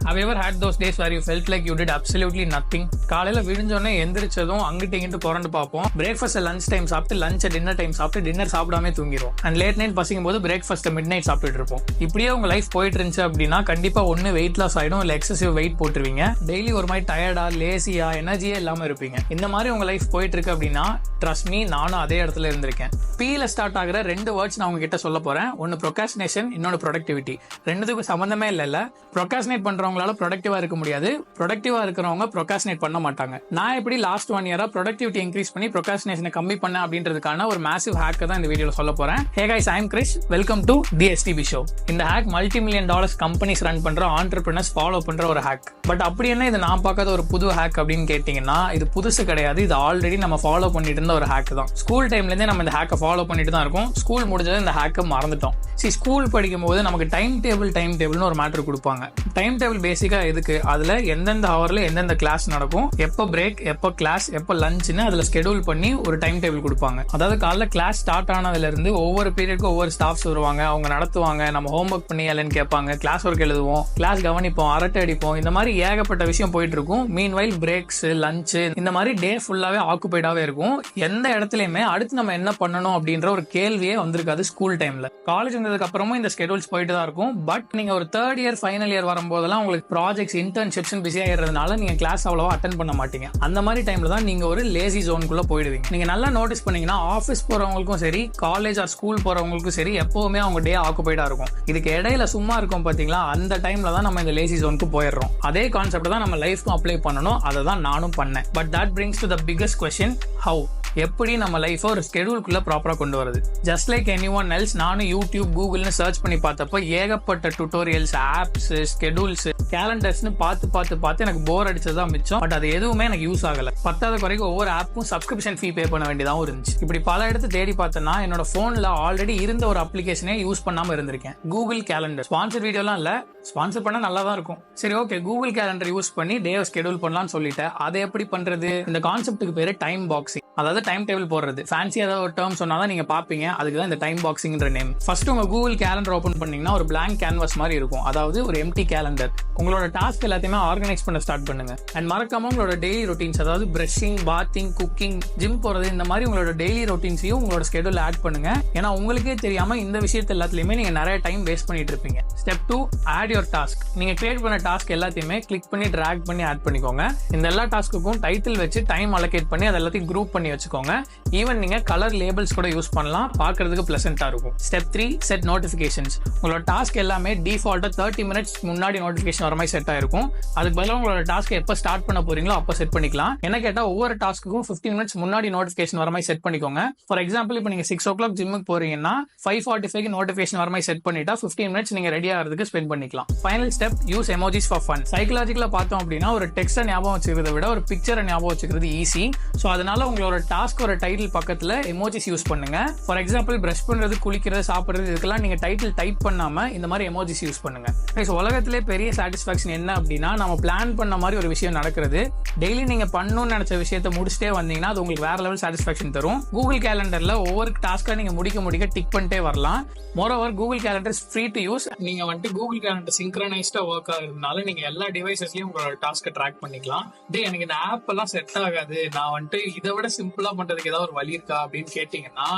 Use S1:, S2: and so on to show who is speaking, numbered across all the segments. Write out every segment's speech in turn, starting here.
S1: Have you ever had those days where you felt like you did absolutely nothing? காலையில விழுந்தோடனே எந்திரிச்சதும் அங்கிட்டு இங்கிட்டு புரண்டு பார்ப்போம். பிரேக்ஃபாஸ்ட் லஞ்ச் டைம் சாப்பிட்டு லஞ்ச் டின்னர் டைம் சாப்பிட்டு டின்னர் சாப்பிடாம தூங்கிடும். அண்ட் லேட் நைட் பசிக்கும் போது பிரேக்ஃபாஸ்ட் மிட் நைட் சாப்பிட்டு இருப்போம். இப்படியே உங்க லைஃப் போயிட்டு இருந்துச்சு அப்படின்னா கண்டிப்பா ஒன்னு வெயிட் லாஸ் ஆயிடும், இல்ல எக்ஸசிவ் வெயிட் போட்டுருவீங்க. டெய்லி ஒரு மாதிரி டயர்டா லேசியா எனர்ஜியே இல்லாம இருப்பீங்க. இந்த மாதிரி உங்க லைஃப் போயிட்டு இருக்கு அப்படின்னா ட்ரஸ்ட் மீ, நானும் அதே இடத்துல இருந்திருக்கேன். பீல ஸ்டார்ட் ஆகிற 2 வேர்ட்ஸ் நான் உங்ககிட்ட சொல்ல போறேன். ஒன்னு procrastination, இன்னொன்னு ப்ரொடக்டிவிட்டி. ரெண்டுத்துக்கும் சம்பந்தமே இல்ல. ப்ரொகாஸ்டினேட் பண்றவங்களால ப்ரொடக்டிவா இருக்க முடியாது, ப்ரொடக்டிவா இருக்கிறவங்க ப்ரொகாஸ்டினேட் பண்ண மாட்டாங்க. நான் எப்படி லாஸ்ட் 1 இயரா ப்ரொடக்டிவிட்டி இன்க்ரீஸ் பண்ணி ப்ரொகாஸ்டினேஷனை கம்மி பண்ண அப்படின்றதுக்கான ஒரு மேசிவ் ஹேக் தான் இந்த வீடியோல சொல்ல போறேன். Hey guys, I am Krish. Welcome to the STP show. இந்த ஹேக் $multi-million கம்பெனிஸ் ரன் பண்ற ஆண்டர்பிரினர்ஸ் ஃபாலோ பண்ற ஒரு ஹேக். பட் அப்படி என்ன இது நான் பார்க்காத ஒரு புது ஹேக் அப்படின்னு கேட்டீங்கன்னா இது புதுசு கிடையாது. இது ஆல்ரெடி நம்ம ஃபாலோ பண்ணிட்டு இருந்த ஒரு ஹேக் தான். ஸ்கூல் டைம்ல இருந்தே நம்ம இந்த ஹேக்கை ஃபாலோ பண்ணிட்டு தான் இருக்கோம். ஸ்கூல் முடிஞ்சது இந்த ஹேக்கை மறந்துட்டோம். ஸ்கூல் படிக்கும் போது நமக்கு டைம் டேபிள்னு ஒரு மேட்டர் கொடுப்பாங்க. டைம் டேபிள் பேசிக்கா எதுக்கு, அதுல எந்தெந்த ஹவர்ல எந்தெந்த கிளாஸ் நடக்கும், எப்போ பிரேக், எப்போ கிளாஸ், எப்போ லஞ்ச்னு அதுல ஸ்கெடியூல் பண்ணி ஒரு டைம் டேபிள் கொடுப்பாங்க. அதாவது காலைல கிளாஸ் ஸ்டார்ட் ஆனதுல இருந்து ஒவ்வொரு பீரியடுக்கும் ஒவ்வொரு ஸ்டாஃப்ஸ் வருவாங்க, அவங்க நடத்துவாங்க, நம்ம ஹோம் ஒர்க் பண்ணி இல்லைன்னு கேட்பாங்க, கிளாஸ் ஒர்க் எழுதுவோம், கிளாஸ் கவனிப்போம், அரட்டை அடிப்போம். இந்த மாதிரி ஏகப்பட்ட விஷயம் போயிட்டு இருக்கும். மீன்வைல் பிரேக்ஸ், லஞ்ச், இந்த மாதிரி டே ஃபுல்லாவே ஆக்குபைடாவே இருக்கும். எந்த இடத்துலயுமே அடுத்து நம்ம என்ன பண்ணணும் அப்படின்ற ஒரு கேள்வியே வந்திருக்காது ஸ்கூல் டைம்ல. காலேஜ் வந்ததுக்கு அப்புறமும் இந்த ஸ்கெடியூல்ஸ் போயிட்டு தான் இருக்கும். பட் நீங்க ஒரு 3rd இயர் ஃபைனல் இயர் வரும்போதெல்லாம் உங்களுக்கு ப்ராஜெக்ட்ஸ், இன்டர்ன்ஷிப்ஸ் பிஸியா ஆயிடுறதுனால நீங்க கிளாஸ் அவ்வளவா அட்டென்ட் பண்ண மாட்டீங்க. அந்த மாதிரி டைம்ல தான் நீங்க ஒரு லேசி ஜோனுக்குள்ள போயிடுவீங்க. நீங்க நல்லா நோட்டீஸ் பண்ணீங்கன்னா ஆஃபீஸ் போறவங்களுக்கும் சரி, காலேஜ் ஆர் ஸ்கூல் போறவங்களுக்கும் சரி, எப்பவுமே அவங்க டே ஆக்குபைடா இருக்கும். இதுக்கு இடையில சும்மா இருக்கும் பாத்தீங்களா, அந்த டைம்ல தான் நம்ம இந்த லேசி ஜோனுக்கு போயிடுறோம். அதே கான்செப்ட் தான் நம்ம லைஃப்க்கும் அப்ளை பண்ணணும். அதை தான் நானும் பண்ணேன். But that brings to the biggest question, how? எப்படி நம்ம லைஃபை ஒரு ஸ்கெடியூல்குள்ள ப்ராப்பரா கொண்டு வருது? ஜஸ்ட் லைக் எனிஒன் எல்ஸ், நானும் யூடியூப், கூகுள்னு சர்ச் பண்ணி பார்த்தப்ப ஏகப்பட்ட டுட்டோரியல்ஸ், ஆப்ஸ், ஸ்கெடியூல்ஸ், கேலண்டர்ஸ்னு பார்த்து எனக்கு போர் அடிச்சதுதான் மிச்சம். பட் அது எதுவுமே எனக்கு யூஸ் ஆகல. 10வது குறைக்கு ஒவ்வொரு ஆப்பும் சப்ஸ்கிரிப்ஷன் ஃபீ பே பண்ண வேண்டியதாகவும் இருந்துச்சு. இப்படி பல இடத்து தேடி பார்த்தேன்னா என்னோட போன்ல ஆல்ரெடி இருந்த ஒரு அப்ளிகேஷனே யூஸ் பண்ணாம இருந்திருக்கேன். Google calendar. ஸ்பான்சர் வீடியோலாம் இல்ல, ஸ்பான்சர் பண்ணா நல்லா தான் இருக்கும். சரி, ஓகே, கூகுள் கேலண்டர் யூஸ் பண்ணி டே ஸ்கெடியூல் பண்ணலாம்னு சொல்லிட்டேன். அதை எப்படி பண்றது? இந்த கான்செப்ட்டுக்கு பேரு டைம் பாக்ஸிங், அதாவது டைம் டேபிள் போடுறது. ஃபேன்சி ஏதாவது ஒரு டேர்ம் சொன்னாதான் நீங்க பாப்பீங்க. அதுக்கு தான் இந்த டைம் பாக்ஸிங்ன்ற நேம். ஃபர்ஸ்ட் உங்க கூகுள் கேலண்டர் ஓபன் பண்ணீங்கன்னா ஒரு blank canvas மாதிரி இருக்கும், அதாவது ஒரு எம்டி கேலண்டர். உங்களோட டாஸ்க் எல்லாத்தையுமே ஆர்கனைஸ் பண்ண ஸ்டார்ட் பண்ணுங்க. அண்ட் மறக்காம உங்களோட டெய்லி ரொட்டீன்ஸ், அதாவது பிரஷிங், பாத்திங், குக்கிங், ஜிம் போறது, இந்த மாதிரி உங்களோட டெய்லி ரொட்டீன்ஸையும் உங்களோட ஸ்கெடியூல் ஆட் பண்ணுங்க. ஏன்னா உங்களுக்கே தெரியாம இந்த விஷயத்த எல்லாத்துலயுமே நீங்க நிறைய டைம் வேஸ்ட் பண்ணிட்டு இருப்பீங்க. Step 2, add your task. நீங்க கிரியேட் பண்ண டாஸ்க் எல்லாத்தையுமே கிளிக் பண்ணி டிராக் பண்ணி ஆட் பண்ணிக்கோங்க. இந்த எல்லா டாஸ்க்குக்கும் டைட்டில் வச்சு டைம் அலோகேட் பண்ணி அது எல்லாத்தையும் குரூப் பண்ணி வச்சுக்கோங்க. ஈவன் நீங்க கலர் லேபிள்ஸ் கூட யூஸ் பண்ணலாம், பார்க்கிறதுக்கு பிளசன்ட்டா இருக்கும். Step 3, set notifications. உங்களோட டாஸ்க் எல்லாமே டிஃபால்ட்டா 30 மினிட்ஸ் முன்னாடி நோட்டிபிகேஷன் வர மாதிரி செட் ஆயிருக்கும். அதுக்கு பதிலாக உங்களோட டாஸ்க் எப்போ ஸ்டார்ட் பண்ண போறீங்களோ அப்போ செட் பண்ணிக்கலாம். என்ன கேட்டா ஒவ்வொரு டாஸ்க்குக்கும் 15 மினிட்ஸ் முன்னாடி நோட்டிபிகேஷன் வர மாதிரி செட் பண்ணிக்கோங்க. ஃபார் எக்ஸாம்பிள், இப்போ நீங்க 6 o'clock ஜிம்முக்கு போறீங்கன்னா 5:45 நோட்டிபிகேஷன் வர மாதிரி செட் பண்ணிட்டா 15 மினிட்ஸ் நீங்க ரெடி ஆகிறதுக்கு ஸ்பெண்ட் பண்ணிக்கலாம். Final step, use emojis for fun. சைக்கலாஜிக்கலா பார்த்தோம் அப்படின்னா ஒரு டெக்ஸ்ட்டை ஞாபகம் வச்சுக்கிறத விட ஒரு பிக்சரை ஞாபகம் வச்சுக்கிறது ஈஸி. ஸோ அதனால உங்களோட டாஸ்க் ஒரு டைட்டில் பக்கத்துல எமோஜிஸ் யூஸ் பண்ணுங்க. ஃபார் எக்ஸாம்பிள், பிரஷ் பண்றது, குளிக்கிறது, சாப்பிடுறது, இதுக்கெல்லாம் நீங்க டைட்டில் டைப் பண்ணாம இந்த மாதிரி எமோஜிஸ் யூஸ் பண்ணுங்க. உலகத்திலே பெரிய சாட்டிஸ்பாக்சன் என்ன அப்படின்னா நம்ம பிளான் பண்ண மாதிரி ஒரு விஷயம் நடக்கிறது. டெய்லி நீங்க பண்ணணும்னு நினைச்ச விஷயத்தை முடிச்சுட்டே வந்தீங்கன்னா அது உங்களுக்கு வேற லெவல் சாட்டிஸ்பாக்சன் தரும். கூகுள் கேலண்டர்ல ஒவ்வொரு டாஸ்கா நீங்க முடிக்க டிக் பண்ணிட்டே வரலாம். Moreover, Google calendar is free to use. நீங்க வந்துட்டு கூகுள் கேலண்டர் சிங்க்ரனைஸ்டா ஒர்க் ஆகுறதுனால நீங்க எல்லா டிவைசஸ்லயும் உங்களோட டாஸ்க்கை ட்ராக் பண்ணிக்கலாம். எனக்கு இந்த ஆப் எல்லாம் செட் ஆகாது, நான் வந்துட்டு இதை விட சிம்பிளா பண்றதுக்கு ஏதாவது ஒரு வழி இருக்கா அப்படின்னு கேட்டீங்கன்னா,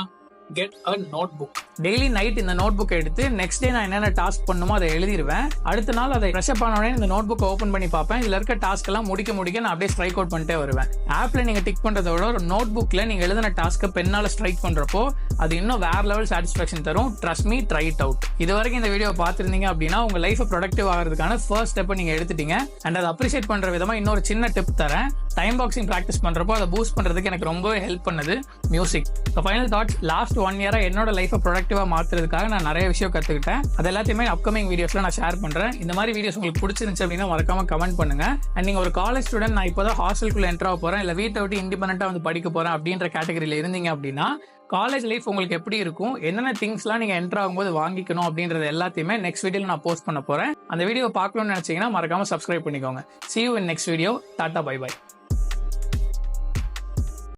S1: get a notebook. Daily night இந்த நோட் புக் எடுத்து நெக்ஸ்ட் டே நான் என்னென்ன டாஸ்க் பண்ணுமோ அதை எழுதிடுவேன். அடுத்த நாள் அதை ஃப்ரெஷ் அப் ஆன உடனே இந்த நோட் புக்கை ஓப்பன் பண்ணி பார்ப்பேன். இதுல இருக்க டாஸ்க் எல்லாம் முடிக்க நான் அப்படியே ஸ்ட்ரைக் அவுட் பண்ணிட்டே வருவேன். ஆப்ல நீங்க டிக் பண்றதை விட ஒரு நோட் புக்ல நீங்க எழுதின டாஸ்க்கை பெண்ணால ஸ்ட்ரைக் பண்றப்போ அது இன்னும் வேற லெவல் சாட்டிஸ்பாக்சன் தரும். Trust me, try it out. இது வரைக்கும் இந்த வீடியோ பார்த்திருந்தீங்க அப்படின்னா உங்க லைஃப் ப்ரொடக்டிவ் ஆகிறதுக்கான ஃபர்ஸ்ட் ஸ்டெப்பை நீங்க எடுத்துட்டீங்க. அண்ட் அதை அப்ரிஷியேட் பண்ற விதமா இன்னொரு சின்ன டிப் தரேன். டைம் பாக்ஸிங் ப்ராக்டிஸ் பண்றப்போ அதை பூஸ்ட் பண்றதுக்கு எனக்கு ரொம்பவே ஹெல்ப் பண்ணது மியூசிக். ஃபைனல் தாட்ஸ், லாஸ்ட் 1 இயரா என்னோட லைஃபை ப்ரொடக்டிவா மாத்துறதுக்காக நான் நிறைய விஷயம் கத்துக்கிட்டேன். அது எல்லாத்தையுமே அப்கமிங் வீடியோஸ்ல நான் ஷேர் பண்றேன். இந்த மாதிரி வீடியோஸ் உங்களுக்கு பிடிச்சிருந்துச்சு அப்படின்னா மறக்காம கமெண்ட் பண்ணுங்க. அண்ட் நீங்க ஒரு காலேஜ் ஸ்டூடெண்ட், நான் இப்போதான் ஹாஸ்டலுக்குள்ள என்டர் ஆக போறேன், இல்ல வீட்டை விட்டு இண்டிபெண்டா வந்து படிக்க போறேன் அப்படின்ற கேட்டகரியில இருந்தீங்க அப்படின்னா காலேஜ் லைஃப் உங்களுக்கு எப்படி இருக்கும், என்னென்ன திங்ஸ்லாம் நீங்க என்டர் ஆகும்போது வாங்கிக்கணும் அப்படின்றது எல்லாத்தையுமே நெக்ஸ்ட் வீடியோல நான் போஸ்ட் பண்ண போறேன். அந்த வீடியோ பார்க்கணும்னு நினைச்சீங்கன்னா மறக்காம சப்ஸ்கிரைப் பண்ணிக்கோங்க. See you in next video. Tata, bye bye.